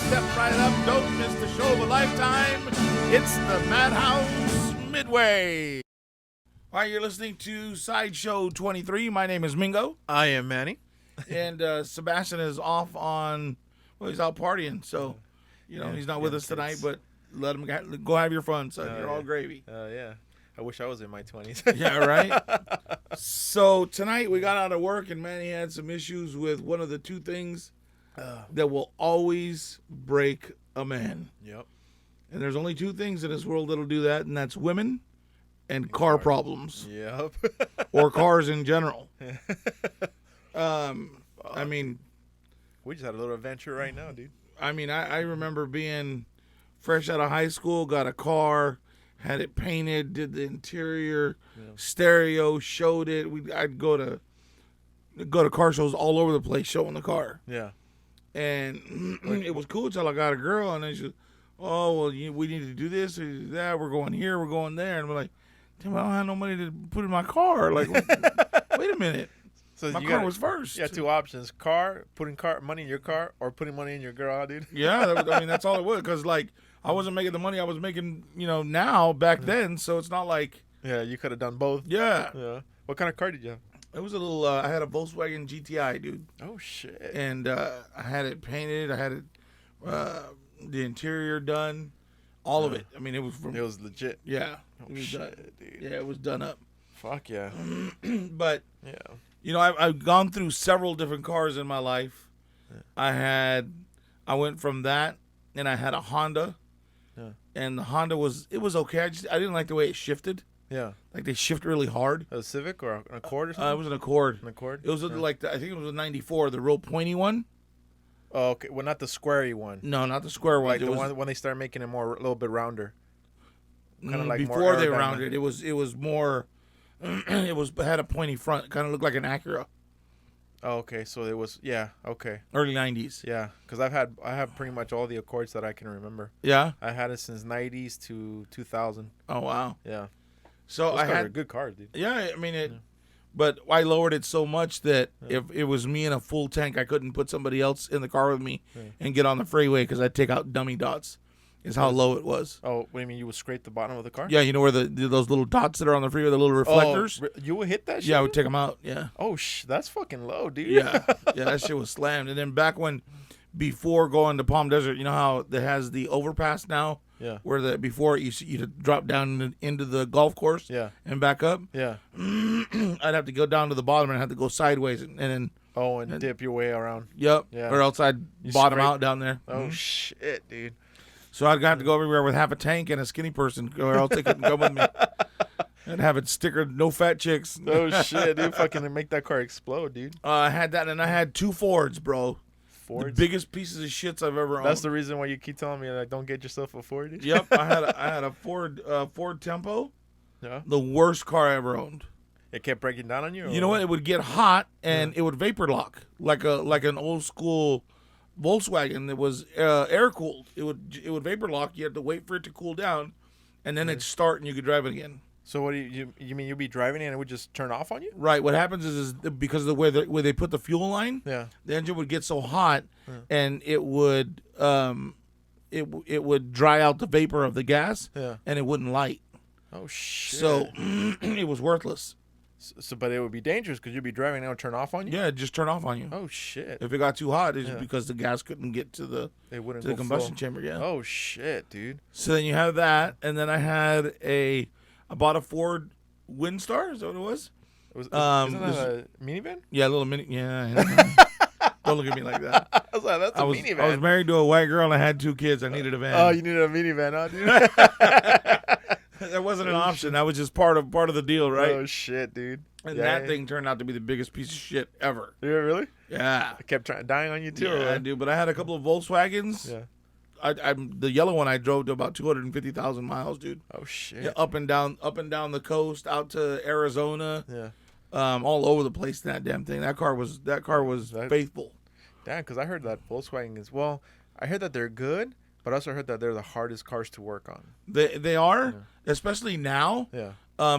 Step right up. Don't miss the show of a lifetime. It's the Madhouse Midway. All right, you're listening to Sideshow 23. My name is Mingo. I am Manny. And Sebastian is off on, well, he's out partying. So, he's not with us tonight, but let him go have your fun, son. You're all gravy. Yeah. I wish I was in my 20s. Yeah, right? So tonight we got out of work, and Manny had some issues with one of the two things that will always break a man. Yep. And there's only two things in this world that'll do that, and that's women and car problems. Yep. Or cars in general. I mean, we just had a little adventure right now, dude. I mean, I remember being fresh out of high school, got a car, had it painted, did the interior, stereo, showed it. I'd go to car shows all over the place showing the car. Yeah. And it was cool until I got a girl, and then she, we need to do this or do that. We're going here, we're going there. And we're like, damn, I don't have no money to put in my car. Like, wait a minute. So my car was first. You got two options: putting money in your car, or putting money in your girl, dude. Yeah, that's all it was. Because like I wasn't making the money I was making, now back then. So it's not like. Yeah, you could have done both. Yeah. Yeah. What kind of car did you have? It was a little. I had a Volkswagen GTI, dude. Oh shit. And I had it painted. I had it, the interior done, all of it. I mean, it was legit. Yeah. Oh shit, dude. Yeah, it was done up. Fuck yeah. But yeah. I've gone through several different cars in my life. Yeah. I went from that, and I had a Honda. Yeah. And the Honda was okay. I didn't like the way it shifted. Yeah. Like they shift really hard. A Civic or an Accord or something? It was an Accord. An Accord? It was I think it was a 94, the real pointy one. Oh, okay. Well, not the squarey one. No, not the square one. Like the one when they started making it a little bit rounder. Kind of like before they rounded it was more. It had a pointy front. Kind of looked like an Acura. Oh, okay. So it was okay. Early 90s. Yeah, because I have pretty much all the Accords that I can remember. Yeah. I had it since 90s to 2000. Oh wow. Yeah. So Those cars are good cars, dude. Yeah, I mean but I lowered it so much that if it was me in a full tank, I couldn't put somebody else in the car with me and get on the freeway because I'd take out dummy dots. Is how low it was. Oh, what do you mean? You would scrape the bottom of the car? Yeah, you know where those little dots that are on the freeway, the little reflectors? Oh, you would hit that shit? Yeah, I would take them out, yeah. Oh, that's fucking low, dude. Yeah, that shit was slammed. And then before going to Palm Desert, you know how it has the overpass now? Yeah. Where before you drop down into the golf course and back up? Yeah. I'd have to go down to the bottom and have to go sideways and then... Oh, and dip your way around. Yep. Yeah. Or else I'd bottom out down there. Oh, shit, dude. So I'd have to go everywhere with half a tank and a skinny person, or else they couldn't come with me. And have it stickered, no fat chicks. Oh, shit, dude. Fucking make that car explode, dude. I had that, and I had two Fords, bro. Fords? The biggest pieces of shits I've ever owned. That's the reason why you keep telling me, like, don't get yourself a Ford, dude. Yep. I had a Ford Tempo. Yeah. The worst car I ever owned. It kept breaking down on you? You know what? It would get hot, and it would vapor lock, like an old school Volkswagen that was air cooled. It would vapor lock. You had to wait for it to cool down, and then it'd start, and you could drive it again. So what do you mean? You'd be driving it and it would just turn off on you? Right. What happens is because of the way they put the fuel line, the engine would get so hot, and it would it would dry out the vapor of the gas, and it wouldn't light. Oh shit! So it was worthless. So, but it would be dangerous because you'd be driving and it would turn off on you? Yeah, it'd just turn off on you. Oh, shit. If it got too hot, it's because the gas couldn't get to the combustion chamber, Oh, shit, dude. So then you have that, and then I bought a Ford Windstar, is that what it was? Isn't that a minivan? Yeah, a little mini, yeah. Don't look at me like that. I was like, that's a minivan. I was married to a white girl and I had two kids. I needed a van. Oh, you needed a minivan, huh, dude? That wasn't an option. That was just part of the deal, right? Oh shit, dude! And that thing turned out to be the biggest piece of shit ever. Yeah, really? Yeah. I kept dying on you too. Yeah, I do. But I had a couple of Volkswagens. Yeah. The yellow one I drove to about 250,000 miles, dude. Oh shit! Yeah, up and down the coast, out to Arizona. Yeah. All over the place. That damn thing. That car was faithful. Damn, because I heard that Volkswagen is I heard that they're good. But I also heard that they're the hardest cars to work on. They are, especially now. Yeah.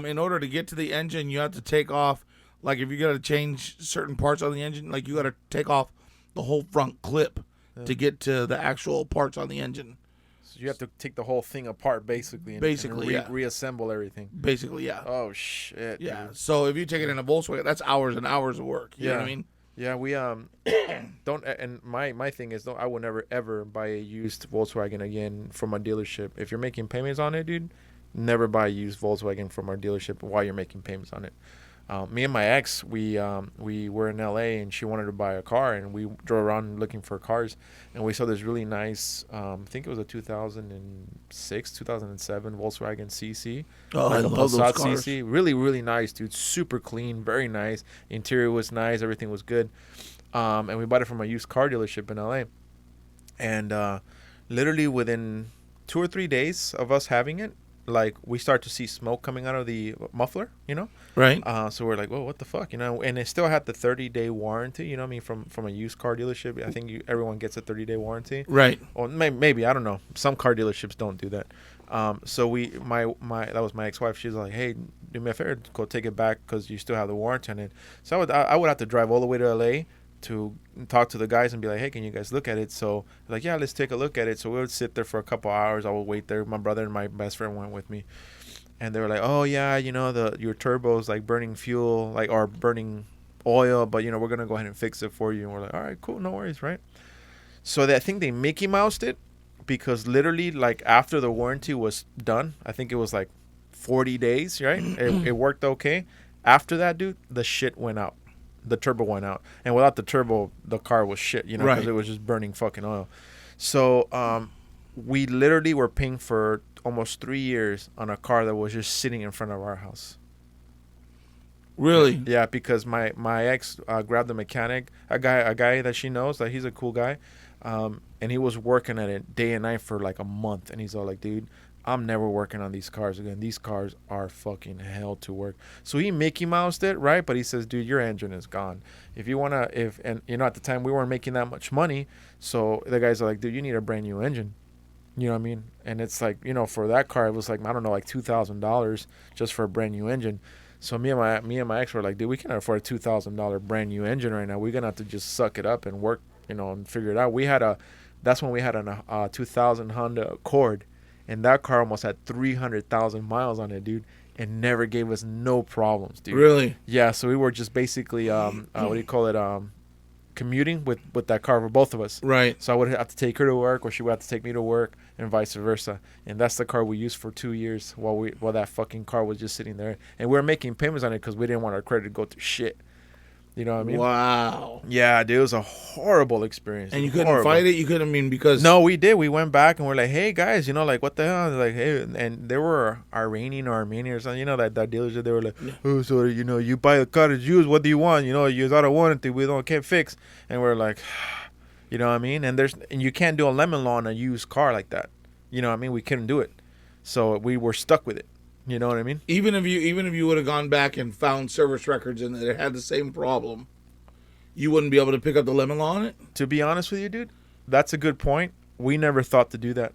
In order to get to the engine, you have to take off. Like if you got to change certain parts on the engine, like you got to take off the whole front clip to get to the actual parts on the engine. So you have to take the whole thing apart, basically. And reassemble everything. Basically, yeah. Oh shit. Yeah. Dude. So if you take it in a Volkswagen, that's hours and hours of work. You know what I mean? Yeah, we don't. And my thing is, I would never ever buy a used Volkswagen again from a dealership. If you're making payments on it, dude, never buy a used Volkswagen from our dealership while you're making payments on it. Me and my ex, we were in LA and she wanted to buy a car, and we drove around looking for cars, and we saw this really nice, I think it was a 2006, 2007 Volkswagen CC. Oh, I love those cars. CC. Really, really nice, dude. Super clean, very nice. Interior was nice, everything was good. And we bought it from a used car dealership in LA. And literally within 2 or 3 days of us having it, like, we start to see smoke coming out of the muffler, you know? Right. So we're like, whoa, what the fuck, you know? And it still had the 30-day warranty, you know what I mean, from a used car dealership. I think everyone gets a 30-day warranty. Right. Or maybe, I don't know. Some car dealerships don't do that. So that was my ex-wife. She was like, hey, do me a favor, go take it back because you still have the warranty on it. So I would have to drive all the way to LA to talk to the guys and be like, hey, can you guys look at it? So like, yeah, let's take a look at it. So we would sit there for a couple hours. I would wait there. My brother and my best friend went with me, and they were like, oh yeah, you know, your turbo's like burning fuel, like, or burning oil, but you know, we're gonna go ahead and fix it for you. And we're like, all right, cool, no worries, right? So I think they Mickey Moused it, because literally, like, after the warranty was done, I think it was like 40 days, right? It worked okay. After that, dude, the shit went out. The turbo went out, and without the turbo, the car was shit, you know, because it was just burning fucking oil. So we literally were paying for almost 3 years on a car that was just sitting in front of our house. Really? Yeah, because my ex grabbed a mechanic, a guy that she knows, that he's a cool guy, and he was working at it day and night for like a month, and he's all like, dude, I'm never working on these cars again. These cars are fucking hell to work. So he Mickey Moused it, right? But he says, dude, your engine is gone. If you want to, and you know, at the time we weren't making that much money. So the guys are like, dude, you need a brand new engine. You know what I mean? And it's like, you know, for that car, it was like, I don't know, like $2,000 just for a brand new engine. So me and my ex were like, dude, we can't afford a $2,000 brand new engine right now. We're going to have to just suck it up and work, you know, and figure it out. That's when we had a 2000 Honda Accord. And that car almost had 300,000 miles on it, dude, and never gave us no problems, dude. Really? Yeah, so we were just basically, commuting with that car for both of us. Right. So I would have to take her to work, or she would have to take me to work, and vice versa. And that's the car we used for 2 years while that fucking car was just sitting there. And we were making payments on it because we didn't want our credit to go to shit. You know what I mean? Wow. Yeah, dude, it was a horrible experience. And you couldn't fight it? You couldn't, I mean, because... No, we did. We went back and we're like, hey, guys, you know, like, what the hell? Like, hey, and they were Iranian or Armenian or something. You know, that dealership, they were like, oh, so, you know, you buy a car to use, what do you want? You know, you out of warranty, can't fix. And we're like, you know what I mean? And you can't do a lemon law on a used car like that. You know what I mean? We couldn't do it. So we were stuck with it. You know what I mean? Even if you would have gone back and found service records and it had the same problem, you wouldn't be able to pick up the lemon law on it? To be honest with you, dude, that's a good point. We never thought to do that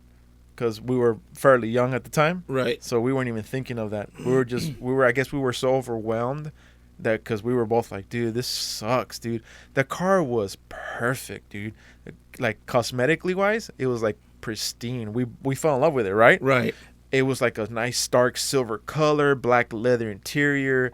because we were fairly young at the time. Right. So we weren't even thinking of that. I guess we were so overwhelmed that because we were both like, dude, this sucks, dude. The car was perfect, dude. Like, cosmetically wise, it was like pristine. We fell in love with it, right? Right. It was like a nice stark silver color, black leather interior.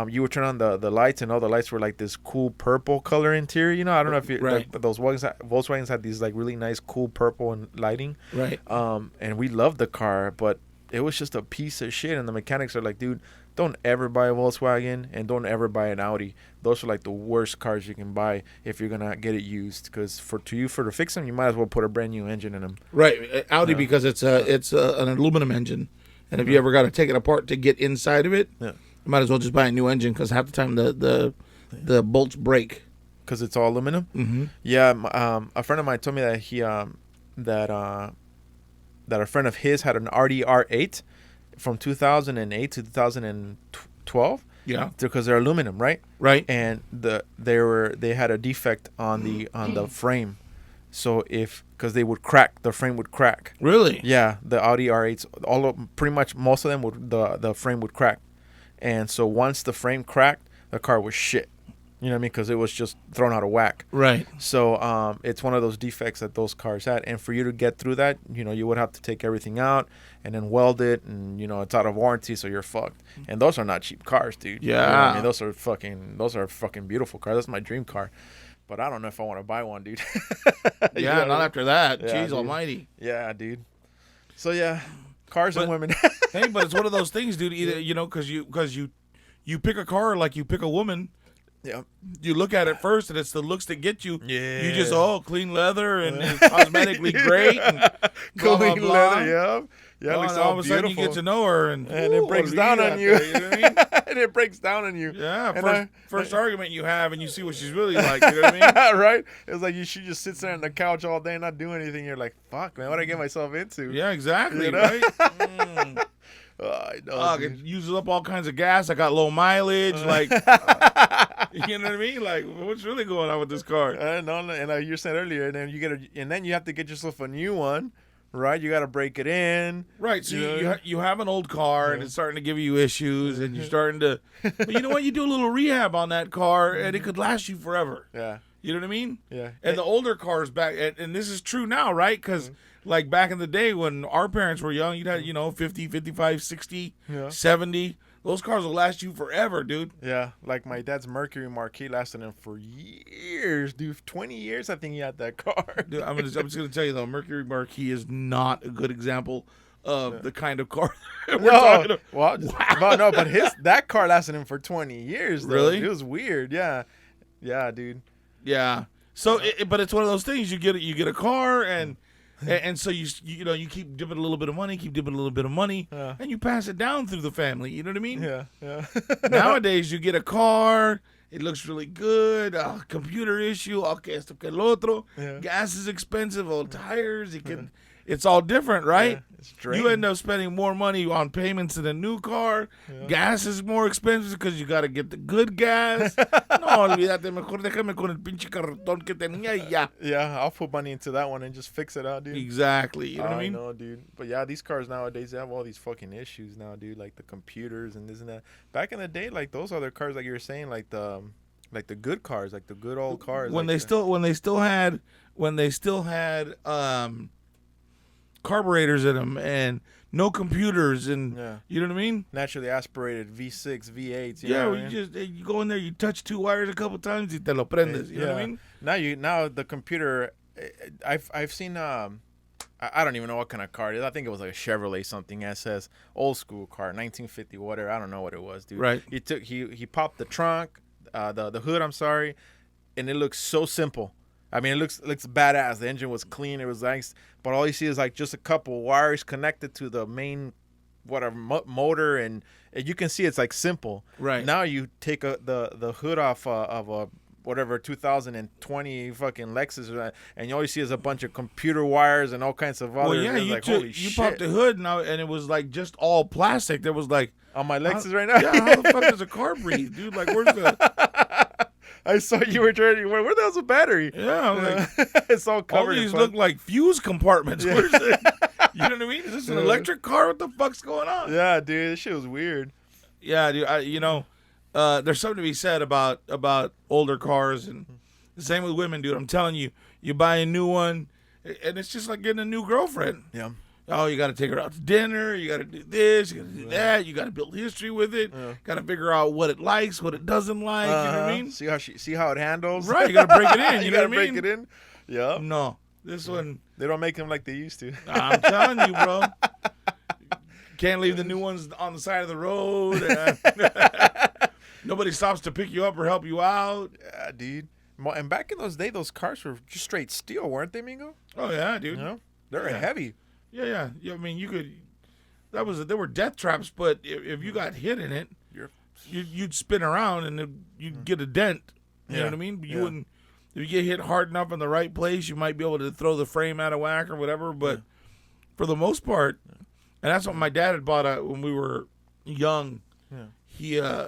You would turn on the lights, and all the lights were like this cool purple color interior. You know, I don't know if those Volkswagens had these like really nice cool purple and lighting. Right. And we loved the car, but it was just a piece of shit. And the mechanics are like, dude, don't ever buy a Volkswagen and don't ever buy an Audi. Those are like the worst cars you can buy if you're gonna get it used. Because to fix them, you might as well put a brand new engine in them. Right, Audi, because it's an aluminum engine, and if you ever got to take it apart to get inside of it, you might as well just buy a new engine because half the time the bolts break. Because it's all aluminum. Mm-hmm. Yeah, a friend of mine told me that that a friend of his had an RDR8 from 2008 to 2012. Yeah, because they're aluminum, right? Right. And they had a defect on the frame, so because they would crack, the frame would crack. Really? Yeah, the Audi R8s, pretty much most of them the frame would crack, and so once the frame cracked, the car was shit. You know what I mean? Because it was just thrown out of whack. Right. So it's one of those defects that those cars had. And for you to get through that, you would have to take everything out and then weld it. And, it's out of warranty, so you're fucked. And those are not cheap cars, dude. Yeah. You know what I mean? Those are fucking beautiful cars. That's my dream car. But I don't know if I want to buy one, dude. Yeah, not after that. Yeah, Jeez dude. almighty. Yeah, dude. So, yeah, cars and women. Hey, but it's one of those things, dude. Either, because you pick a car like you pick a woman. Yeah. You look at it first, and it's the looks that get you. Yeah. You just, clean leather, and it's cosmetically great. And blah, blah, Clean blah. leather, yeah. Yeah, it looks and all all of a beautiful. sudden you get to know her, and it breaks down on you. There, you know what I mean? And it breaks down on you. Yeah, first argument you have, and you see what she's really like. You know what I mean? Right? It's like she just sits there on the couch all day and not doing anything. You're like, fuck, man, what did I get myself into? Yeah, exactly. You know? Right? Mm. I know. It uses up all kinds of gas. I got low mileage. Like, you know what I mean? Like, what's really going on with this car? And you said earlier, and then you have to get yourself a new one, right? You got to break it in, right? So you have an old car, and it's starting to give you issues, and you're starting to. But you know what? You do a little rehab on that car, and it could last you forever. Yeah. You know what I mean? Yeah. And the older cars back, and this is true now, right? Because like back in the day when our parents were young, you'd have 50, 55, 60, 70. Those cars will last you forever, dude. Yeah, like my dad's Mercury Marquis lasted him for years, dude. 20 years, I think he had that car. Dude, I'm just going to tell you, though, Mercury Marquis is not a good example of the kind of car we're talking about. Well, wow. No, but that car lasted him for 20 years, though. Really? It was weird, yeah. Yeah, dude. Yeah. So, but it's one of those things. You get a car, and so you keep dipping a little bit of money, and you pass it down through the family. You know what I mean? Yeah, yeah. Nowadays, you get a car, it looks really good. Computer issue, okay, esto que el otro. Yeah. Gas is expensive. Old tires, it's all different, right? Yeah, it's draining. You end up spending more money on payments in a new car. Yeah. Gas is more expensive because you got to get the good gas. No, olvídate, mejor déjame con el pinche cartón que tenía y ya. Yeah, I'll put money into that one and just fix it out, dude. Exactly. You know what I mean? I know, dude. But yeah, these cars nowadays, they have all these fucking issues now, dude. Like the computers and this and that. Back in the day, like those other cars, like you were saying, like the good cars, like the good old cars. When like they still had carburetors in them and no computers and you know what I mean? Naturally aspirated V6, V8s. You go in there, you touch two wires a couple times, y te lo prendes. You know what I mean? Now the computer, I've seen I don't even know what kind of car it is. I think it was like a Chevrolet something SS, old school car, 1950 whatever. I don't know what it was, dude. Right. He popped the trunk, the hood. I'm sorry, and it looks so simple. I mean, it looks badass. The engine was clean. It was nice. But all you see is like just a couple wires connected to the main motor, and you can see it's like simple. Right. Now you take the hood off of a whatever 2020 fucking Lexus, and all you see is a bunch of computer wires and all kinds of other. Well, yeah, you popped the hood now, and it was like just all plastic. There was like on my Lexus right now. Yeah, how the fuck does a car breathe, dude? Like, where's the? I saw you were trying. Where the hell's the battery? Yeah, I'm like, it's all covered. All these look like fuse compartments. Yeah. Where's it? You know what I mean? Is this an electric car? What the fuck's going on? Yeah, dude, this shit was weird. Yeah, dude. There's something to be said about older cars, and the same with women, dude. I'm telling you, you buy a new one, and it's just like getting a new girlfriend. Yeah. Oh, you got to take her out to dinner. You got to do this. You got to do that. You got to build history with it. Got to figure out what it likes, what it doesn't like. You know what I mean? See how it handles. Right. You got to break it in. You know what I mean? Break it in. Yeah. No, this one. They don't make them like they used to. I'm telling you, bro. Can't leave the new ones on the side of the road. Nobody stops to pick you up or help you out. Yeah, dude. And back in those days, those cars were just straight steel, weren't they, Mingo? Oh yeah, dude. You know? They're heavy. Yeah. I mean, you could. There were death traps, but if you got hit in it, you'd spin around and you'd get a dent. You know what I mean? But you wouldn't. If you get hit hard enough in the right place, you might be able to throw the frame out of whack or whatever. But for the most part, and that's what my dad had bought when we were young. Yeah.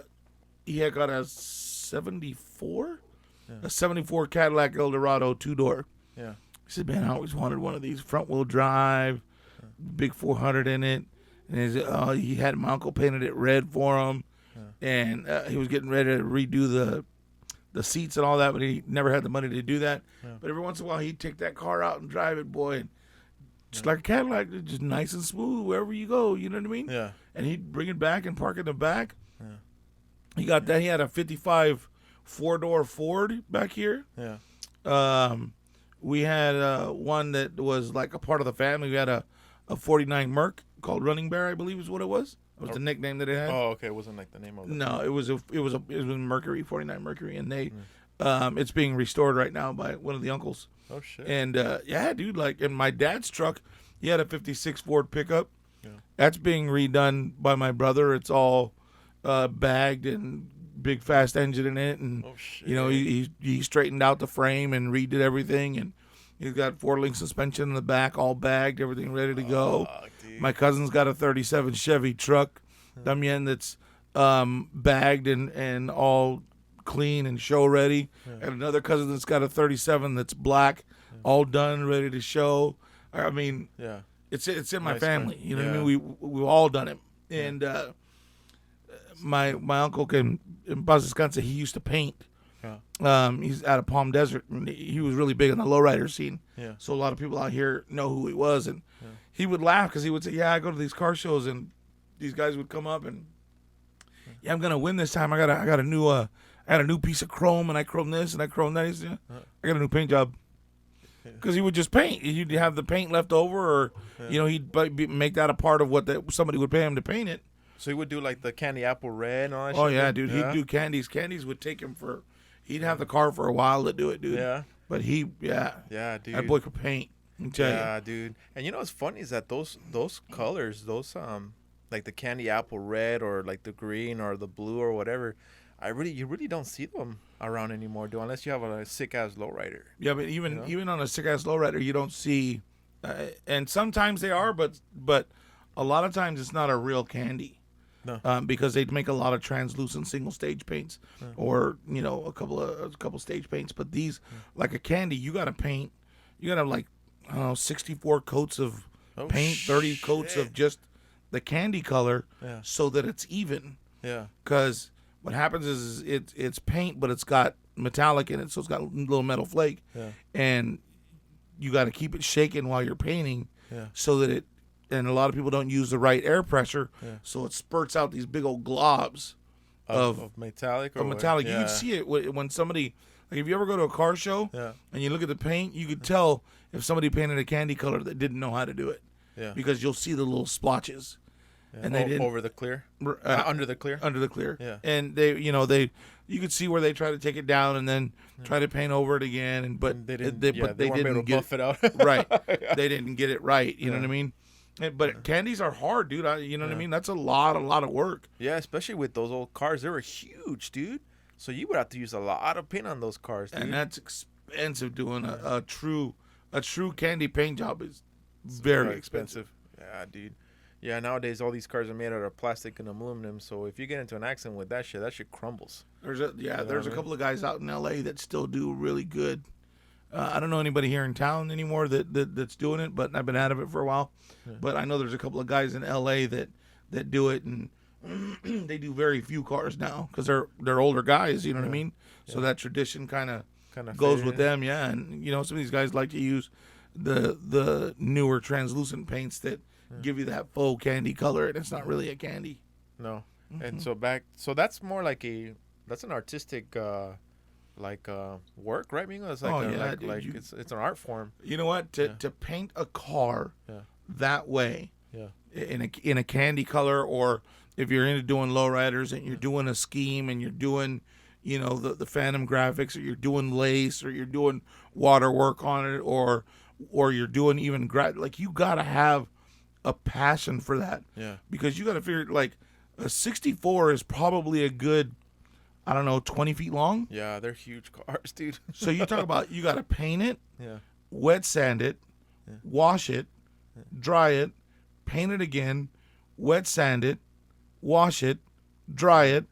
He had got a 74, a 74 Cadillac Eldorado 2-door. Yeah. He said, "Man, I always wanted one of these front wheel drive, big 400 in it." And he had my uncle painted it red for him, and he was getting ready to redo the seats and all that, but he never had the money to do that. Yeah. But every once in a while, he'd take that car out and drive it, boy, and just like a Cadillac, just nice and smooth wherever you go. You know what I mean? Yeah. And he'd bring it back and park it in the back. Yeah. He got that. He had a 55 4-door Ford back here. Yeah. We had one that was like a part of the family. We had a 49 Merc called Running Bear, I believe is what it was. It was the nickname that it had. Oh, okay. It wasn't like the name of it. No, it was Mercury, 49 Mercury, and they it's being restored right now by one of the uncles. Oh shit. And yeah, dude, like in my dad's truck, he had a 56 Ford pickup. Yeah. That's being redone by my brother. It's all bagged and big fast engine in it, and Oh shit. you know he straightened out the frame and redid everything, and he's got 4-link suspension in the back, all bagged, everything ready to go. Dude. My cousin's got a 37 Chevy truck, también, that's bagged and all clean and show ready. And another cousin that's got a 37 that's black, all done, ready to show. I mean, Yeah. it's in my Nice, family. man. You know what I Yeah. mean? We've all done it. And my uncle in Wisconsin, he used to paint. Yeah. He's out of Palm Desert, and he was really big in the lowrider scene. Yeah. So a lot of people out here know who he was, and he would laugh because he would say, "Yeah, I go to these car shows, and these guys would come up and, yeah, I'm gonna win this time. I got a new piece of chrome, and I chrome this and I chrome that." He said, "Yeah, I got a new paint job." Because he would just paint. He'd have the paint left over, or you know, he'd make that a part of what somebody would pay him to paint it. So he would do like the candy apple red and all that Oh shit? yeah, dude. He'd do candies. Candies would take him for. He'd have the car for a while to do it, dude. Yeah. But Yeah, dude. that boy could paint. I tell Yeah, dude. And you know what's funny is that those colors, those like the candy apple red or like the green or the blue or whatever, you really don't see them around anymore, dude, unless you have a sick ass lowrider. Yeah, but even on a sick ass lowrider, you don't see, and sometimes they are, but a lot of times it's not a real candy. No. Because they make a lot of translucent single stage paints, or you know a couple stage paints. But these, like a candy, you got to paint. You got to have like 64 coats of paint, 30 coats of just the candy color, so that it's even. Yeah. Because what happens is it's paint, but it's got metallic in it, so it's got a little metal flake, and you got to keep it shaking while you're painting, so that it. And a lot of people don't use the right air pressure, so it spurts out these big old globs of metallic. Of metallic. You can see it when somebody, like if you ever go to a car show and you look at the paint, you could tell if somebody painted a candy color that didn't know how to do it. Yeah. Because you'll see the little splotches. Yeah. And they didn't over the clear, under the clear, under the clear. Yeah. And you could see where they try to take it down and then try to paint over it again, but they didn't weren't able to get buff it out. right. They didn't get it right. You know what I mean? But candies are hard, dude. You know what I mean? That's a lot of work. Yeah, especially with those old cars. They were huge, dude. So you would have to use a lot of paint on those cars, dude. And that's expensive. Doing a true candy paint job is very expensive. Yeah, dude. Yeah, nowadays all these cars are made out of plastic and aluminum. So if you get into an accident with that shit crumbles. There's a couple of guys out in L.A. that still do really good. I don't know anybody here in town anymore that's doing it, but I've been out of it for a while. But I know there's a couple of guys in L.A. that do it, and they do very few cars now because they're older guys. You know what I mean? So that tradition kind of goes with them. Yeah, and you know some of these guys like to use the newer translucent paints that give you that faux candy color, and it's not really a candy. No, and so that's more like that's an artistic. Work, right? Mingo? It's like it's an art form. You know what? To paint a car that way, in a candy color, or if you're into doing lowriders and you're doing a scheme and you're doing, you know, the Phantom graphics, or you're doing lace, or you're doing waterwork on it, or you're doing even like you gotta have a passion for that. Yeah. Because you gotta figure like a 64 is probably a good, I don't know, 20 feet long. Yeah, they're huge cars, dude. So you talk about you got to paint it, Yeah. wet sand it, wash it, dry it, paint it again, wet sand it, wash it, dry it,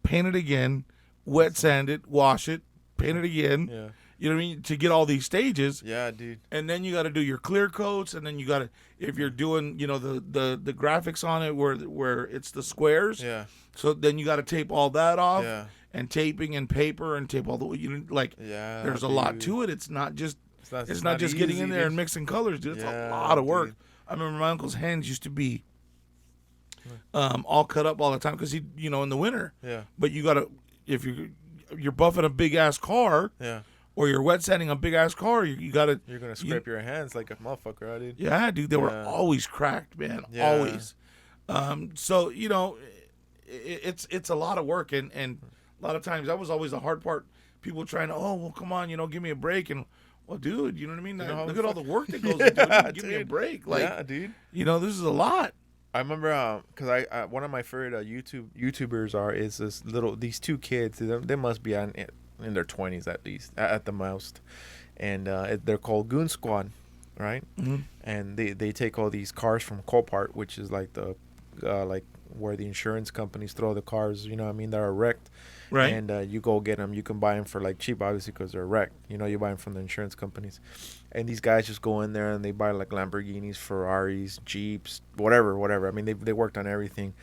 paint it again, wet sand it, wash it, paint it again. Yeah. You know what I mean? To get all these stages. Yeah, dude. And then you got to do your clear coats, and then you got to, if you're doing, you know, the graphics on it where it's the squares. Yeah. So then you got to tape all that off. Yeah. and taping and paper and tape all the way. Yeah, there's a dude. lot to it. It's not just It's getting in easy, there dude. and mixing colors, dude. It's Yeah, a lot of work. dude. I remember my uncle's hands used to be all cut up all the time because he, in the winter. Yeah. But you gotta, if you're buffing a big ass car, Yeah. or you're wet sanding a big ass car, you gotta. You're gonna scrape your hands like a motherfucker, right, dude? Yeah, dude, they were Yeah. always cracked, man. Yeah. Always. So it's a lot of work, and a lot of times that was always the hard part. People trying to, oh well, come on, give me a break, and well, dude, you know what I mean? Look at all the work that goes into it. Give me a break, yeah, dude. This is a lot. I remember because I one of my favorite YouTubers is these two kids. They must be in their 20s at least, at the most, and they're called Goon Squad, right? Mm-hmm. And they take all these cars from Copart, which is like the like where the insurance companies throw the cars, that are wrecked. Right. And you go get them. You can buy them for like cheap, obviously, because they're wrecked. You buy them from the insurance companies. And these guys just go in there and they buy like Lamborghinis, Ferraris, Jeeps, whatever. I mean, they worked on everything.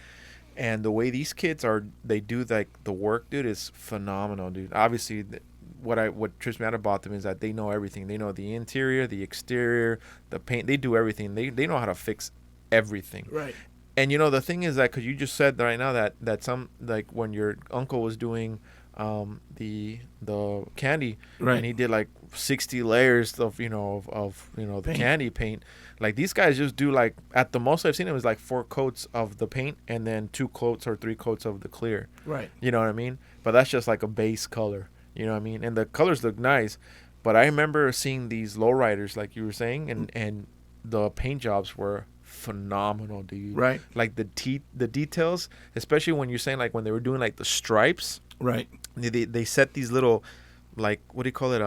And the way these kids they do like the work, dude, is phenomenal, dude. Obviously, what trips me out about them is that they know everything. They know the interior, the exterior, the paint. They do everything. They know how to fix everything. Right. And the thing is that because you just said right now that some, like when your uncle was doing the candy, right, and he did like 60 layers of the paint. Candy paint, like these guys just do like, at the most I've seen it was like 4 coats of the paint and then 2 coats or 3 coats of the clear. Right. You know what I mean? But that's just like a base color. You know what I mean? And the colors look nice. But I remember seeing these lowriders, like you were saying, and the paint jobs were phenomenal, dude. Right. Like the details, especially when you're saying like when they were doing like the stripes. Right. They set these little, like, what do you call it?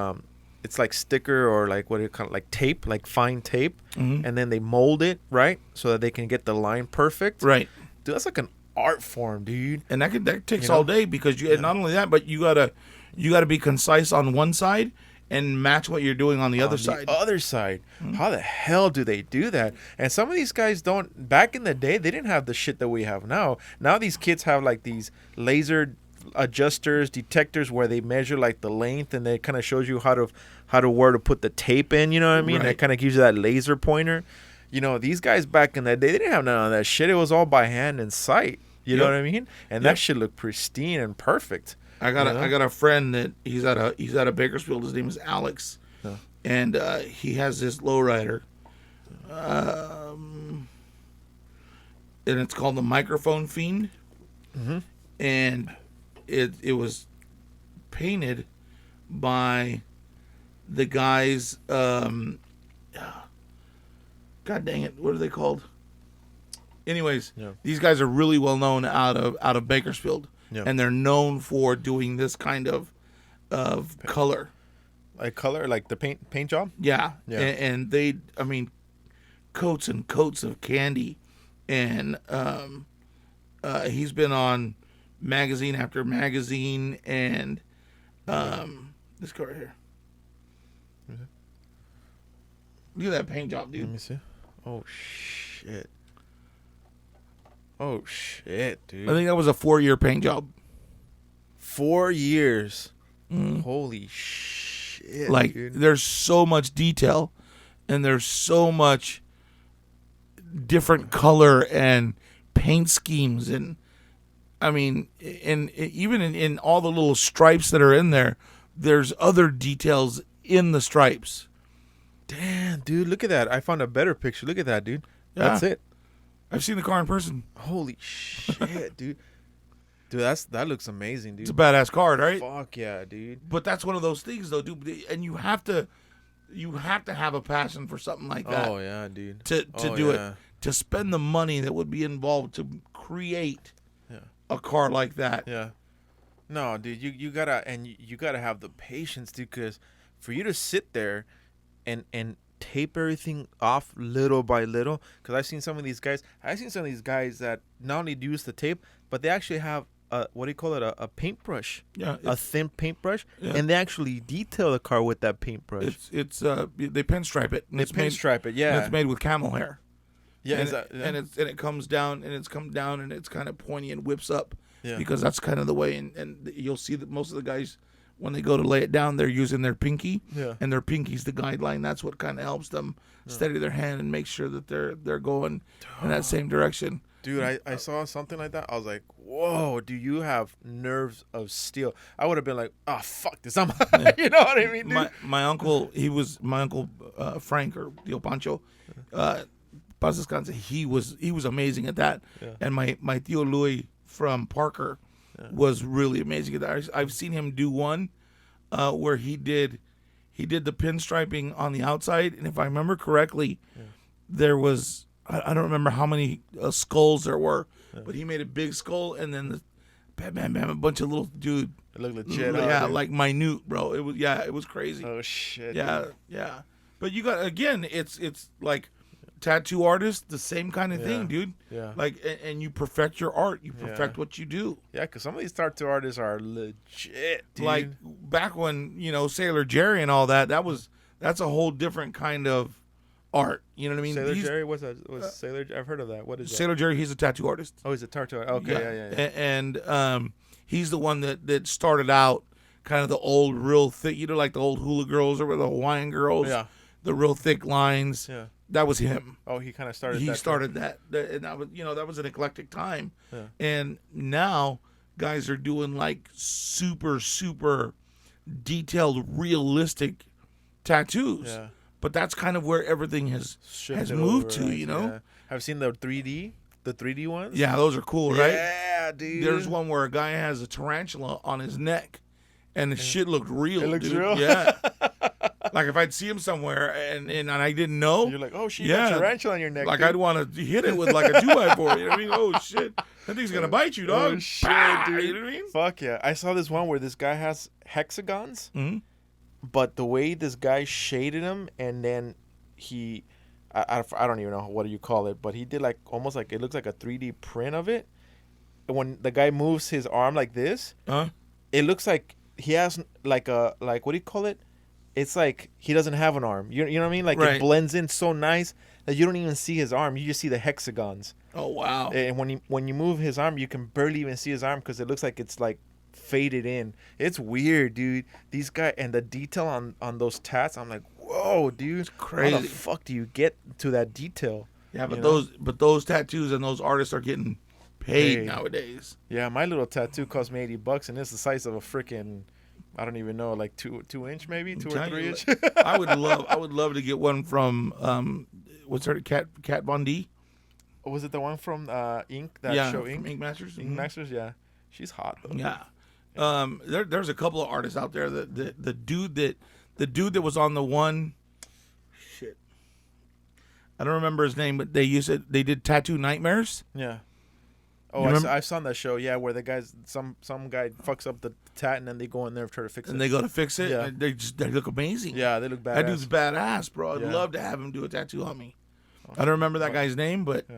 It's like sticker, or like, what do you call it? Like tape, like fine tape. Mm-hmm. And then they mold it, right? So that they can get the line perfect. Right. Dude, that's like an art form, dude. And that takes all day, because not only that, but you gotta be concise on one side and match what you're doing on the other side. Mm-hmm. How the hell do they do that? And some of these guys don't. Back in the day, they didn't have the shit that we have now. Now these kids have like these laser adjusters, detectors, where they measure like the length, and it kind of shows you where to put the tape in. You know what I mean? Right. It kind of gives you that laser pointer. These guys back in the day, they didn't have none of that shit. It was all by hand and sight. You know what I mean? And that shit looked pristine and perfect. I got a friend that he's at a Bakersfield. His name is Alex, and he has this lowrider, and it's called the Microphone Fiend, and it was painted by the guys. God dang it! What are they called? Anyways, these guys are really well known out of Bakersfield. Yeah. And they're known for doing this kind of color. Like color, like the paint job? Yeah. And they, coats and coats of candy. And he's been on magazine after magazine. And this guy right here. Look at that paint job, dude. Let me see. Oh, shit. Oh, shit, dude. I think that was a 4-year paint job. 4 years. Mm. Holy shit, like, dude. There's so much detail, and there's so much different color and paint schemes. And, even in all the little stripes that are in there, there's other details in the stripes. Damn, dude, look at that. I found a better picture. Look at that, dude. Yeah. That's it. I've seen the car in person. Holy shit, dude. Dude, that looks amazing, dude. It's a badass car, right? Fuck yeah, dude. But that's one of those things, though, dude. And you have to have a passion for something like that. Oh yeah, dude. To do it, to spend the money that would be involved to create a car like that. Yeah. No, dude, you gotta have the patience, dude, because for you to sit there and tape everything off little by little, because I've seen some of these guys that not only use the tape, but they actually have a paintbrush, a thin paintbrush, and they actually detail the car with that paintbrush. It's they pinstripe it. And it's made with camel hair. Yeah, and it comes down, and it's come down, and it's kind of pointy and whips up, Yeah. because that's kind of the way. And you'll see that most of the guys, when they go to lay it down, they're using their pinky. Yeah. And their pinky's the guideline. That's what kind of helps them steady their hand and make sure that they're going in that same direction. Dude, I saw something like that. I was like, whoa, do you have nerves of steel? I would have been like, oh, fuck this. You know what I mean, dude? My uncle, Frank, or Tio Pancho, Paz Descanse, he was amazing at that. Yeah. And my Tio Louis from Parker was really amazing at that. I've seen him do one where he did the pinstriping on the outside, and if I remember correctly, there was, I don't remember how many skulls there were, but he made a big skull, and then a bunch of little dude. It looked legit. Yeah, like minute, bro. It was crazy. Oh shit. Yeah, yeah. But you got, again, it's like tattoo artists, the same kind of thing, dude. Yeah. Like, and you perfect your art. You perfect what you do. Yeah, because some of these tattoo artists are legit, dude. Like back when, Sailor Jerry and all that, that's a whole different kind of art. You know what I mean? Sailor Jerry? What's that? Sailor? I've heard of that. What is that? Sailor Jerry, he's a tattoo artist. Oh, he's a tattoo artist. Okay, yeah. And he's the one that started out kind of the old real thick, like the old hula girls or the Hawaiian girls. Yeah. The real thick lines. Yeah. That was him. Oh, he kind of started. He that started that, and that was that was an eclectic time. Yeah. And now guys are doing like super detailed, realistic tattoos. Yeah. But that's kind of where everything has Shifted moved over, to. Yeah. Have you seen the 3D ones? Yeah, those are cool, right? Yeah, dude. There's one where a guy has a tarantula on his neck, and the shit looked real. It looks dude. real? Yeah. Like if I'd see him somewhere and I didn't know, You're like, oh shit, you got a tarantula on your neck. like dude. I'd want to hit it with like a 2x4. You know what I mean? Oh shit, that thing's gonna bite you, dog. Oh shit, dude. You know what I mean? Fuck yeah. I saw this one where this guy has hexagons, Mm-hmm. but the way this guy shaded them, and then I don't even know what you call it, but he did like almost like it looks like a 3D print of it. And when the guy moves his arm like this, it looks like he has like what do you call it? It's like he doesn't have an arm. You know what I mean? Like Right. It blends in so nice that you don't even see his arm. You just see the hexagons. Oh wow. And when you move his arm, you can barely even see his arm because it looks like it's like faded in. It's weird, dude. These guys and the detail on those tats, I'm like, whoa, dude, It's crazy. How the fuck do you get to that detail? Yeah, but You know? those tattoos and those artists are getting paid nowadays. Yeah, my little tattoo cost me $80, and it's the size of a freaking, I don't even know, like 2 inch maybe, 2 or 3 inch. I would love to get one from what's her Kat Von D? Was it the one from Ink? That show Ink? From Ink Masters. Ink Masters, yeah. She's hot though. Yeah. There's a couple of artists out there that the dude that was on the one, shit, I don't remember his name, but they did Tattoo Nightmares. Yeah. Oh, I saw on that show, yeah, where the guys, some guy fucks up the tat and then they go in there and try to fix it. And they go to fix it. Yeah. And they look amazing. Yeah, they look badass. That dude's badass, bro. I'd Yeah. love to have him do a tattoo on me. I don't remember that guy's name, but Yeah.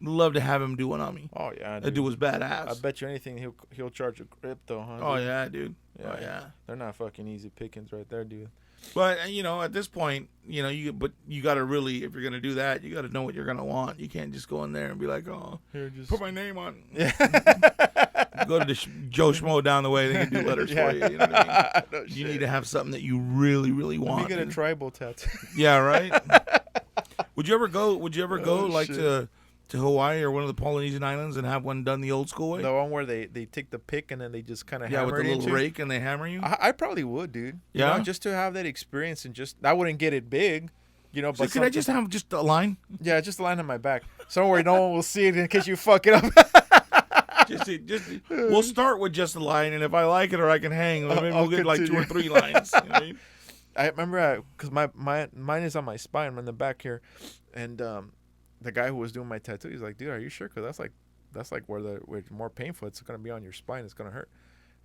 I'd love to have him do one on me. Oh yeah, That dude was badass. I bet you anything he'll charge a grip though, huh? Oh dude? yeah, dude. Yeah. Oh yeah. They're not fucking easy pickings right there, dude. But at this point, you got to really, if you're gonna do that, you got to know what you're gonna want. You can't just go in there and be like, oh, Here, just put my name on. Yeah. Go to the Joe Schmo down the way. They can do letters for you. You know what I mean? No You shit. need to have something that you really, really Let want. me get a tribal tattoo. Yeah, right. Would you ever go Oh, like shit. to Hawaii or one of the Polynesian islands and have one done the old school way? The one where they take the pick and then they just kind of Yeah, hammer with the it little into. rake and they hammer you. I probably would, dude. Yeah? Just to have that experience and just I wouldn't get it big, So but could I just have just a line? yeah, just a line on my back somewhere no one will see it in case you fuck it up. We'll start with just a line, and if I like it or I can hang, maybe I'll we'll get like 2 or continue. 3 lines. You know what I mean? I remember because mine is on my spine on the back here, and the guy who was doing my tattoo, he's like, dude, are you sure? Because that's like where it's more painful. It's gonna be on your spine. It's gonna hurt.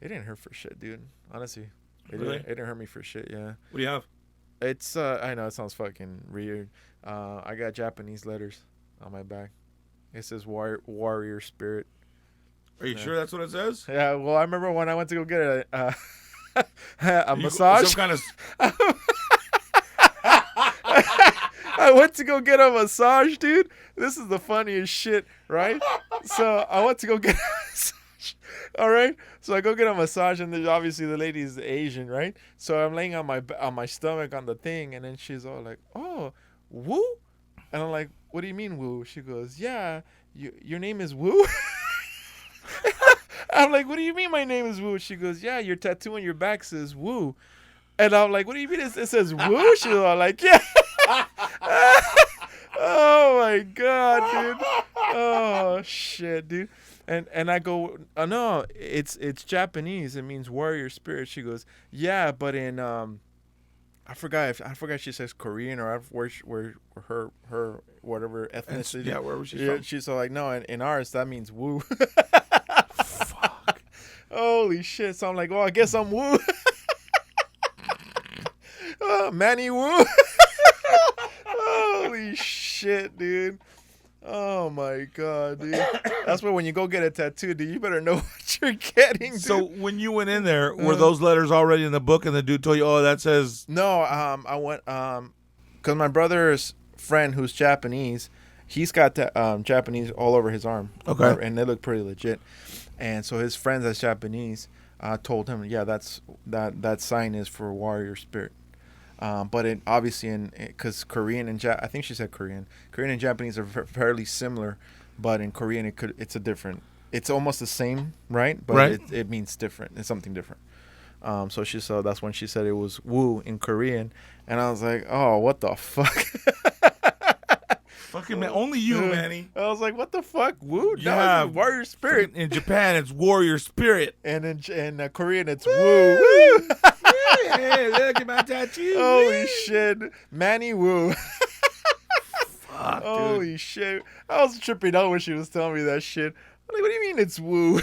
It didn't hurt for shit, dude. Honestly, Really? It didn't hurt me for shit. Yeah, What do you have? it's I know it sounds fucking weird. I got Japanese letters on my back. It says warrior spirit. Are you sure that's what it says? Yeah, well, I remember when I went to go get a massage. Some kind of. I went to go get a massage, dude. This is the funniest shit, right? So I went to go get a massage. All right. So I go get a massage, and then obviously the lady is Asian, right? So I'm laying on my stomach on the thing, and then she's all like, "Oh, Woo," and I'm like, "What do you mean Woo?" She goes, "Yeah, your name is Woo." I'm like, "What do you mean my name is Woo?" She goes, "Yeah, your tattoo on your back says Woo." And I'm like, "What do you mean it says Woo?" She's all like, "Yeah." Oh my god, dude. Oh shit, dude. And I go, "Oh no, it's Japanese. It means warrior spirit." She goes, "Yeah, but in I forgot she says Korean or where her whatever ethnicity. Yeah, where was she from? She's all like, "No, in ours that means woo." Fuck. Holy shit. So I'm like, "Oh, I guess I'm woo." Manny Woo. Holy shit, dude. Oh my god, dude. That's why when you go get a tattoo, dude, you better know what you're getting, dude. So when you went in there, were those letters already in the book, and the dude told you, "Oh, that says"? No, I went because my brother's friend who's Japanese, he's got Japanese all over his arm. Okay. And they look pretty legit. And so his friends that's Japanese told him, yeah, that sign is for warrior spirit. But obviously because Korean and I think she said Korean and Japanese are fairly similar, but in Korean it's almost the same, right? But right. It means different. It's something different. So that's when she said it was Woo in Korean, and I was like, oh, what the fuck? Fucking man, only you, Manny. I was like, what the fuck, Woo? Yeah, no, warrior spirit. In Japan, it's warrior spirit, and in Korean, it's Woo. Woo. Hey, look at my tattoo. Holy shit, Manny Woo. Fuck, holy dude. shit, I was tripping out when she was telling me that shit. I'm like, what do you mean it's Woo?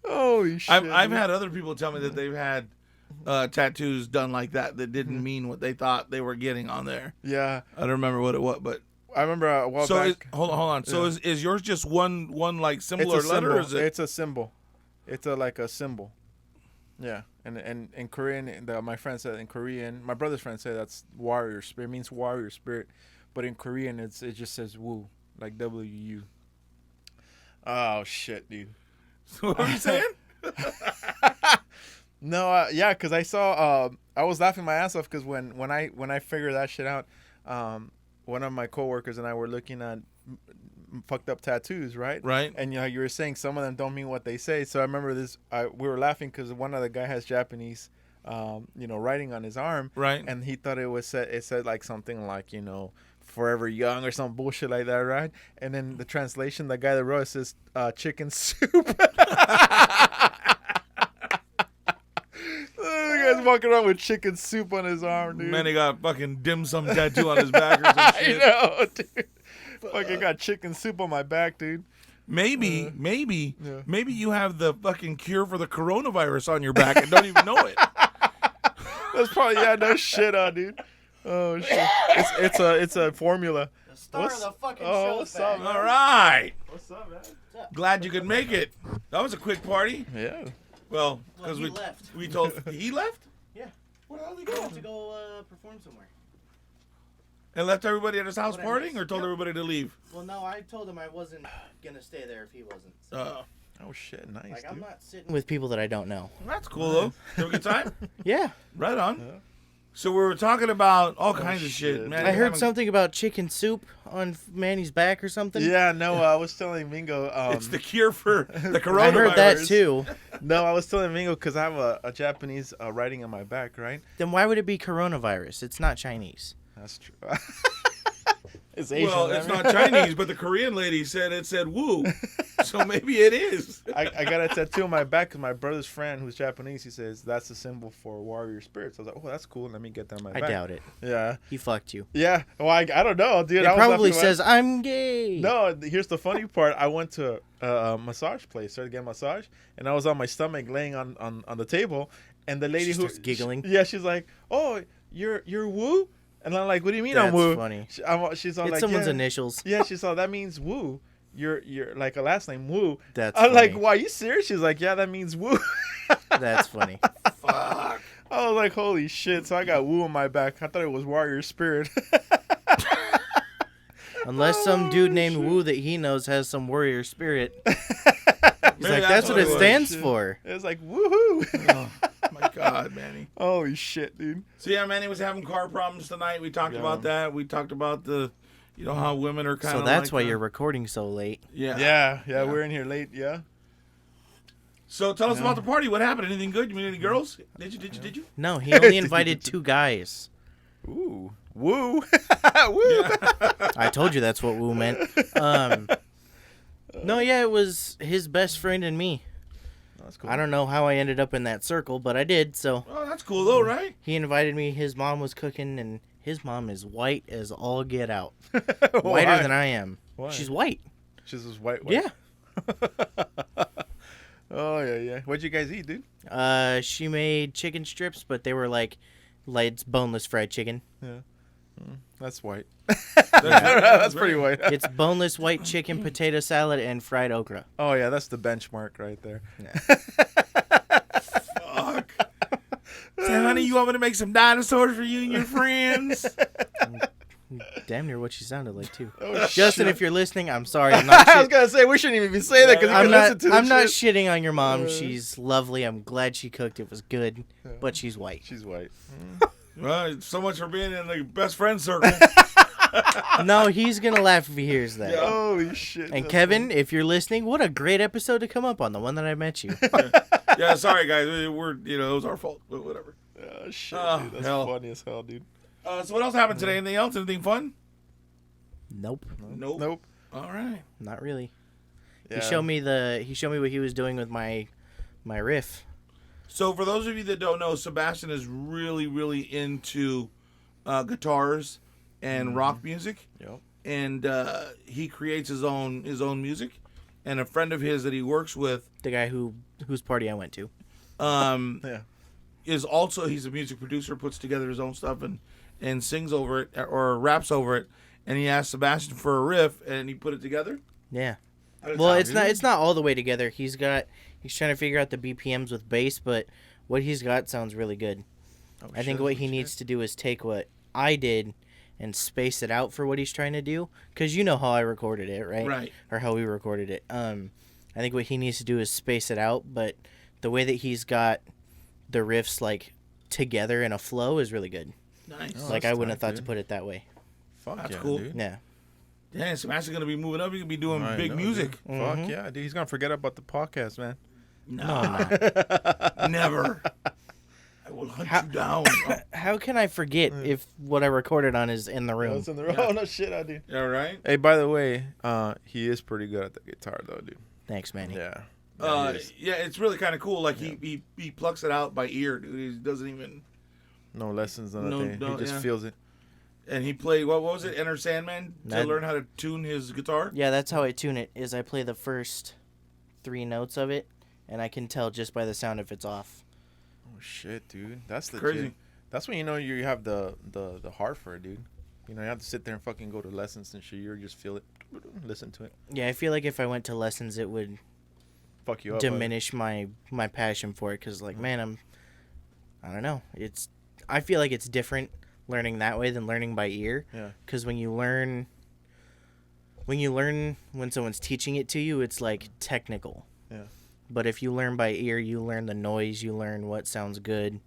Holy shit. I've had other people tell me that they've had tattoos done like that didn't mean what they thought they were getting on there. Yeah. I don't remember what it was, but I remember a while back. Hold on. So is yours just one like symbol or letter? Symbol. Or is it? It's a symbol. It's like a symbol. Yeah. And in Korean, my friend said in Korean, my brother's friend said that's warrior spirit. It means warrior spirit. But in Korean, it just says Woo, like W-U. Oh, shit, dude. What were you saying? No, yeah, because I saw, I was laughing my ass off because when I figured that shit out, one of my coworkers and I were looking at fucked up tattoos, right? Right. And you were saying some of them don't mean what they say. So I remember this. We were laughing because one of the guy has Japanese, writing on his arm, right? And he thought it said like something like forever young or some bullshit like that, right? And then the translation, the guy that wrote it says chicken soup. The guy's walking around with chicken soup on his arm, dude. Man, he got fucking dim sum tattoo on his back or some shit. I know, dude. Fucking got chicken soup on my back, dude. Maybe you have the fucking cure for the coronavirus on your back and don't even know it. That's probably no shit on, dude. Oh shit! It's a formula. The star of the fucking show. What's up, man? All right. What's up, man? Glad you could make it. That was a quick party. Yeah. Well, because he left. we told he left. Yeah. Where the hell did He he go? went to go perform somewhere. And left everybody at his house What I partying, missed. or told Yep. everybody to leave? Well, no, I told him I wasn't gonna stay there if he wasn't. So, Oh shit! Nice, like, dude. I'm not sitting with people that I don't know. That's cool though. Have a good time. Yeah. Right on. Yeah. So we were talking about all kinds of shit. shit, man. I heard something about chicken soup on Manny's back or something. Yeah, no, I was telling Mingo. It's the cure for the coronavirus. I heard that too. No, I was telling Mingo because I have a Japanese writing on my back, right? Then why would it be coronavirus? It's not Chinese. That's true. It's Asian. Well, it's not Chinese, but the Korean lady said it said woo. So maybe it is. I got a tattoo on my back because my brother's friend, who's Japanese, he says that's a symbol for warrior spirits. I was like, oh, that's cool. Let me get that on my back. I doubt it. Yeah. He fucked you. Yeah. Well, I don't know, dude. It I was probably laughing says, I'm gay. No, here's the funny part. I went to a massage place, started getting a massage, and I was on my stomach laying on the table, and the lady She starts giggling. She's like, oh, you're woo? And I'm like, what do you mean That's I'm woo? funny. She's all It's like, someone's yeah. initials. Yeah, she's all, that means woo. You're like a last name, woo. That's I'm funny. like, why, are you serious? She's like, yeah, that means woo. That's funny. Fuck. I was like, holy shit. So I got woo on my back. I thought it was warrior spirit. Unless some dude named Wu that he knows has some warrior spirit. He's Maybe like, that's what it was. stands for. It's like, woohoo. Oh, my God, Manny. Holy shit, dude. So, yeah, Manny was having car problems tonight. We talked about that. We talked about how women are kind of So that's why you're recording so late. Yeah. Yeah, we're in here late, yeah. So tell us about the party. What happened? Anything good? You meet any girls? Did you? No, he only invited 2 guys. Ooh. Woo. Woo. I told you that's what Wu meant. No, yeah, it was his best friend and me. That's cool. I don't know how I ended up in that circle, but I did, so. Oh, that's cool, though, right? He invited me. His mom was cooking, and his mom is white as all get out. Why? Whiter than I am. Why? She's white. She's just white. Yeah. Oh, yeah. What'd you guys eat, dude? She made chicken strips, but they were like it's boneless fried chicken. Yeah. That's white. That's That's pretty white. It's boneless white chicken, potato salad, and fried okra. Oh, yeah, that's the benchmark right there. Fuck. Say, honey, you want me to make some dinosaurs for you and your friends? Damn near what she sounded like, too. Oh, Justin, shit. if you're listening, I'm sorry. I'm not I was going to say, we shouldn't even say that because you can listen to this I'm not shit. shitting on your mom. She's lovely. I'm glad she cooked. It was good, but she's white. She's white. Well, so much for being in the best friend circle. No, he's going to laugh if he hears that. Holy shit. And that's Kevin, if you're listening, what a great episode to come up on, the one that I met you. Yeah, sorry, guys. We're it was our fault, but whatever. funny. Oh, shit, Oh, dude. That's hell. funny as hell, dude. So what else happened today? Anything else? Anything fun? Nope, Nope. All right. not really. Yeah. He showed me what he was doing with my riff. So for those of you that don't know, Sebastian is really, really into guitars and rock music. Yep. And he creates his own music. And a friend of his that he works with, The guy whose party I went to. Yeah. is also, he's a music producer, puts together his own stuff and sings over it or raps over it. And he asked Sebastian for a riff, and he put it together. Yeah. How did it Well, sound? it's not all the way together. He's trying to figure out the BPMs with bass, but what he's got sounds really good. Oh, I think what he needs to do is take what I did and space it out for what he's trying to do, because you know how I recorded it, right? Right. Or how we recorded it. I think what he needs to do is space it out, but the way that he's got the riffs like together in a flow is really good. Nice. Oh, Like that's I wouldn't tight, have thought to dude. put it that way. Fuck That's yeah, cool. dude. Yeah. Damn, Sebastian's going to be moving up. He's going to be doing I big know, music. dude. Fuck yeah, dude. He's going to forget about the podcast, man. Nah, never. I will hunt you down. How can I forget if what I recorded on is in the room? That's in the Oh, no shit, I do. All right. Hey, by the way, he is pretty good at the guitar, though, dude. Thanks, Manny. Yeah. Yeah, it's really kind of cool. Like he plucks it out by ear, dude. He doesn't even. No lessons, No, nothing. no, He just yeah. feels it. And he played what was it? Enter Sandman to That- learn how to tune his guitar. Yeah, that's how I tune it. Is I play the first 3 notes of it, and I can tell just by the sound if it's off. Oh shit, dude. That's legit. Crazy. That's when you know you have the heart for it, dude. You know, you have to sit there and fucking go to lessons and shit. You just feel it, listen to it. Yeah, I feel like if I went to lessons, it would Fuck you up. diminish my passion for it. Cause like, man, I don't know. I feel like it's different learning that way than learning by ear. Yeah. Cause when you learn when someone's teaching it to you, it's like technical. Yeah. But if you learn by ear, you learn the noise, you learn what sounds good,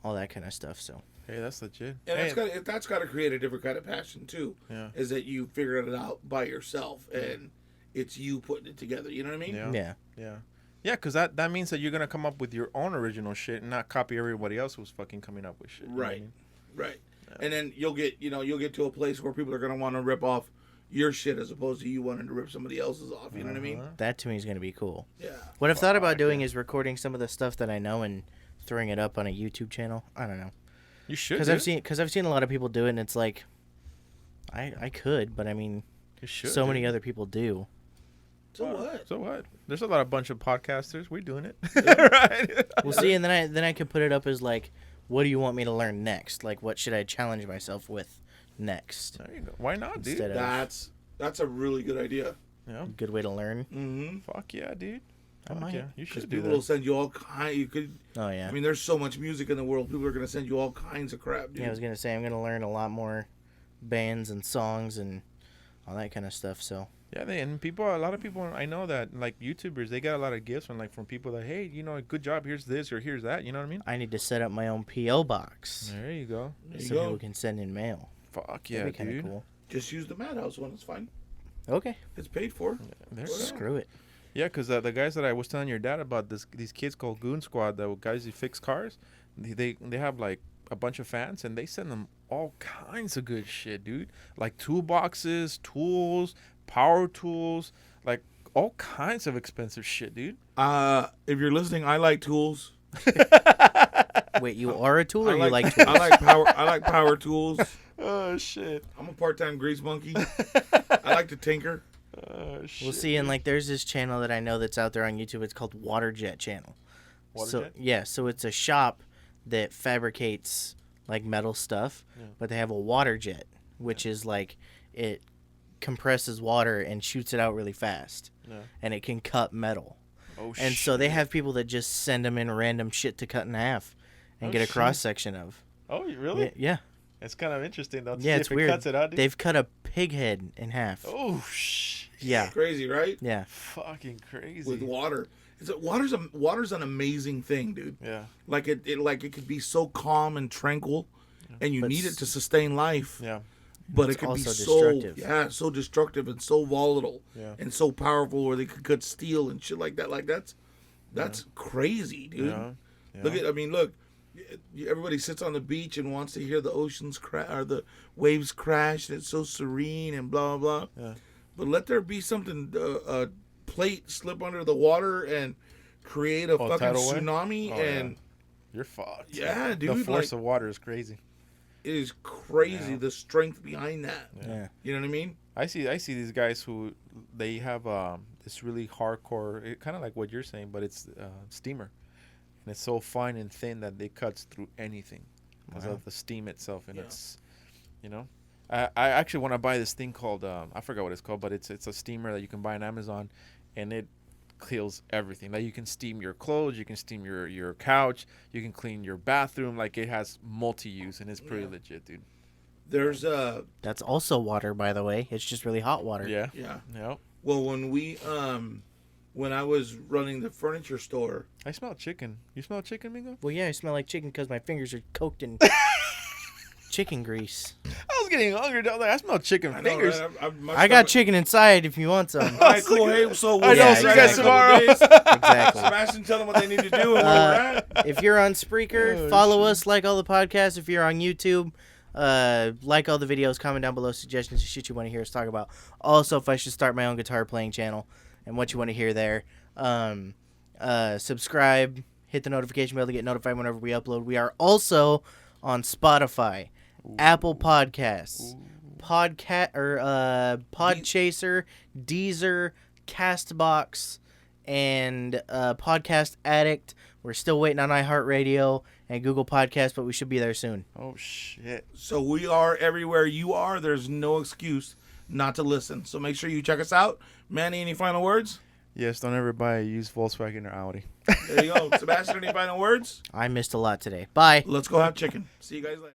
all that kind of stuff. So Hey, that's legit. And Hey, that's got to create a different kind of passion too. Yeah. Is that you figured it out by yourself and it's you putting it together. You know what I mean? Yeah. yeah. Yeah, because that means that you're going to come up with your own original shit and not copy everybody else who's fucking coming up with shit. You know what I Right. mean? Right. And then you'll get to a place where people are gonna want to rip off your shit as opposed to you wanting to rip somebody else's off. You know what I mean? That to me is gonna be cool. Yeah. What I've thought about doing is recording some of the stuff that I know and throwing it up on a YouTube channel. I don't know. You should. Because I've seen a lot of people do it, and it's like, I could, but I mean, You should. so dude. many other people do. So what? So what? There's a bunch of podcasters. We're doing it. Right? Well, see, and then I could put it up as like, what do you want me to learn next? Like, what should I challenge myself with next? There you go. Why not, dude? Instead of That's a really good idea. Yeah. good way to learn. Mm-hmm. Fuck yeah, dude. I Fuck might. yeah. You Because should do people will that. send you all kind. You could. Oh yeah. I mean, there's so much music in the world. People are gonna send you all kinds of crap, dude. Yeah, I was gonna say I'm gonna learn a lot more bands and songs and all that kind of stuff. So Yeah, a lot of people I know that like YouTubers, they get a lot of gifts from people that, hey, good job, here's this or here's that. You know what I mean? I need to set up my own PO box There you go. so people can send in mail. Fuck yeah, That'd be kind dude. of cool. Just use the Madhouse one. It's fine. Okay, It's paid for. There. screw it. Yeah, because the guys that I was telling your dad about, these kids called Goon Squad, the guys who fix cars, they have like a bunch of fans, and they send them all kinds of good shit, dude. Like toolboxes, tools, power tools, like all kinds of expensive shit, dude. If you're listening, I like tools. Wait, you are a tool or I you like tools? I like power tools. Oh shit. I'm a part-time grease monkey. I like to tinker. Oh shit. We'll see. And like, there's this channel that I know that's out there on YouTube. It's called Waterjet Channel. So it's a shop that fabricates like metal stuff, but they have a water jet, which is like it compresses water and shoots it out really fast, and it can cut metal. Oh shit. And so they have people that just send them in random shit to cut in half and get a cross section of. Oh, really? Yeah. It's kind of interesting though. To Yeah, see it's if it weird. Cuts it out, dude. They've cut a pig head in half. Oh shit. Yeah. Crazy, right? Yeah. Fucking crazy. With water. Water's an amazing thing, dude. Yeah. Like it could be so calm and tranquil, and you But need it to sustain life. Yeah. But It's it could be also so destructive. so destructive and so volatile, and so powerful where they could cut steel and shit like that. Like that's crazy, dude. Yeah. Look. Everybody sits on the beach and wants to hear the oceans or the waves crash, and it's so serene and blah blah blah. Yeah. But let there be something, a plate slip under the water and create a fucking tidal wave? tsunami, and You're fucked. yeah, dude, The force like, of water is crazy. it is crazy Yeah. the strength behind that. Yeah. You know what I mean? I see these guys who they have this really hardcore, kind of like what you're saying, but it's steamer, and it's so fine and thin that it cuts through anything because of the steam itself, and it's, I actually want to buy this thing called I forgot what it's called, but it's a steamer that you can buy on Amazon, and it cleans everything. Like you can steam your clothes, you can steam your couch, you can clean your bathroom. Like it has multi-use, and it's pretty legit, dude. There's That's also water, by the way. It's just really hot water. Yeah. Well, when I was running the furniture store, I smell chicken. You smell chicken, Mingo? Well, yeah, I smell like chicken because my fingers are coated in chicken grease. I was getting hungry. I was like, I smell chicken fingers. I got chicken inside if you want some. All right, cool. Hey, so I know. See you guys tomorrow. Exactly. Sebastian, tell them what they need to do and where we're at. If you're on Spreaker, follow us, like all the podcasts. If you're on YouTube, like all the videos, comment down below suggestions of shit you want to hear us talk about. Also, if I should start my own guitar playing channel and what you want to hear there. Subscribe, hit the notification bell to get notified whenever we upload. We are also on Spotify, Apple Podcasts, Podchaser, Deezer, Castbox, and Podcast Addict. We're still waiting on iHeartRadio and Google Podcasts, but we should be there soon. Oh, shit. So we are everywhere you are. There's no excuse not to listen. So make sure you check us out. Manny, any final words? Yes, don't ever buy a used Volkswagen or Audi. There you go. Sebastian, any final words? I missed a lot today. Bye. Let's go have chicken. See you guys later.